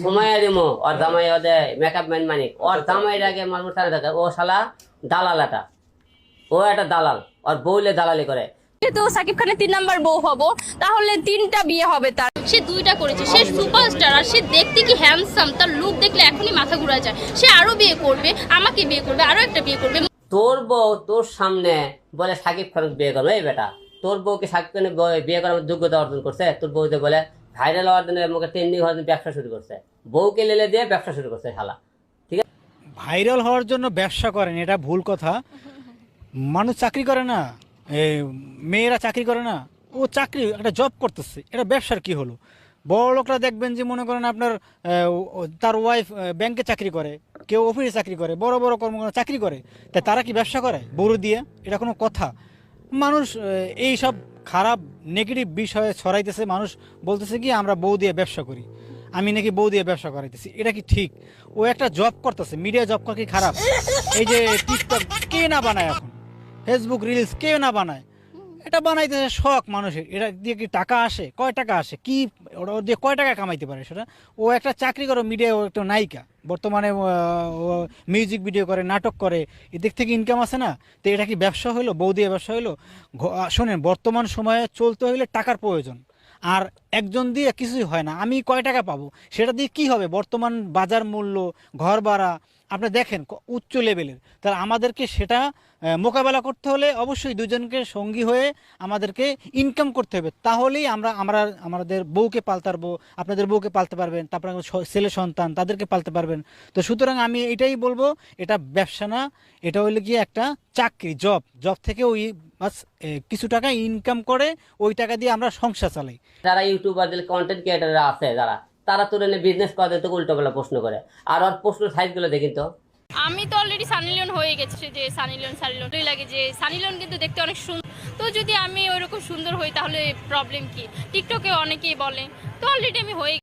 সময় দিমো ওর জামাই ওদের মেকআপ ম্যান মানিক ওর জামাইয়ের আগে মালমুর থানা থাকে ও শালা দালাল ও একটা দালাল ওর বউলে দালালি করে। যেহেতু সাকিব খানের 3 নাম্বার বউ হব তাহলে 3টা বিয়ে হবে তার। সে 2টা করেছে, সে সুপারস্টার আর সে দেখতে কি হ্যান্ডসাম, তার লুক দেখলে এখনই মাথা ঘুরা যায়। সে আরো বিয়ে করবে, আমাকে বিয়ে করবে, আরো একটা বিয়ে করবে। তোর বউ তোর সামনে বলে সাকিব খান বিয়ে করবে, এই বেটা তোর বউকে সাকিব খান বিয়ে করার যোগ্যতা অর্জন করছে? তোর বউ যে বলে ভাইরাল হওয়ার জন্য মুখে ট্রেন্ডিং হওয়ার জন্য ব্যবসা শুরু করছে, বউকে লেলে দিয়ে ব্যবসা শুরু করছে শালা। ঠিক আছে, ভাইরাল হওয়ার জন্য ব্যবসা করেন এটা ভুল কথা। মানুষ চাকরি করে না, মেয়েরা চাকরি করে না, ও চাকরি একটা জব করতেছে, এটা ব্যবসার কি হলো? বড় লোকরা দেখবেন যে মনে করেন আপনার তার ওয়াইফ ব্যাংকে চাকরি করে, কেউ অফিসে চাকরি করে, বড় বড় কর্মকর্তা চাকরি করে, তাই তারা কি ব্যবসা করে বড় দিয়ে? এটা কোনো কথা? মানুষ এই সব খারাপ নেগেটিভ বিষয়ে ছড়াইতেছে, মানুষ বলতেছে কি আমরা বউ দিয়ে ব্যবসা করি, আমি নাকি বউ দিয়ে ব্যবসা করাইতেছি। এটা কি ঠিক? ও একটা জব করতেছে, মিডিয়া জব করা কি খারাপ? এই যে টিকটক কে না বানায় এখন, ফেসবুক রিলস কে না বানায়, এটা বানাইতেছে শখ মানুষের। এটা দিয়ে কি টাকা আসে? কয় টাকা আসে? কি ওরা দিয়ে কয় টাকা কামাইতে পারে সেটা? ও একটা চাকরি করে, মিডিয়া, ও একটা নায়িকা, বর্তমানে মিউজিক ভিডিও করে, নাটক করে, এদিক থেকে ইনকাম আছে না? তো এটা কি ব্যবসা হইলো? বউ দিয়ে ব্যবসা হইলো? শোনেন, বর্তমান সময়ে চলতে হইলে টাকার প্রয়োজন, আর একজন দিয়ে কিছুই হয় না। আমি কয় টাকা পাবো সেটা দিয়ে কি হবে? বর্তমান বাজার মূল্য, ঘর ভাড়া আপনি দেখেন উচ্চ লেভেলের। তাহলে আমাদেরকে সেটা মোকাবেলা করতে হলে অবশ্যই দুজনকে সঙ্গী হয়ে আমাদেরকে ইনকাম করতে হবে, তাহলেই আমরা আমাদের বউকে পালতে পারবো, আপনাদের বউকে পালতে পারবেন, তারপরে ছেলে সন্তান তাদেরকে পালতে পারবেন। তো সুতরাং আমি এটাই বলবো, এটা ব্যবসা না, এটা হলো গিয়ে একটা চাকরি, জব থেকে ওই বাস কিছু টাকা ইনকাম করে, ওই টাকা দিয়ে আমরা সংসার চালাই। যারা ইউটিউবারদের কন্টেন্ট ক্রিয়েটাররা আছে যারা, তারা তোর এনে বিজনেস করে তো উল্টোবেলা প্রশ্ন করে, আর ওর প্রশ্ন সাইজগুলো দেখেন তো। আমি তো অলরেডি সানি লিওন হয়ে গেছে, যে সানি লিওনই লাগে, যে সানি লিওন কিন্তু দেখতে অনেক সুন্দর। তো যদি আমি ওইরকম সুন্দর হই তাহলে প্রবলেম কি? টিকটকে অনেকেই বলে, তো অলরেডি আমি হয়ে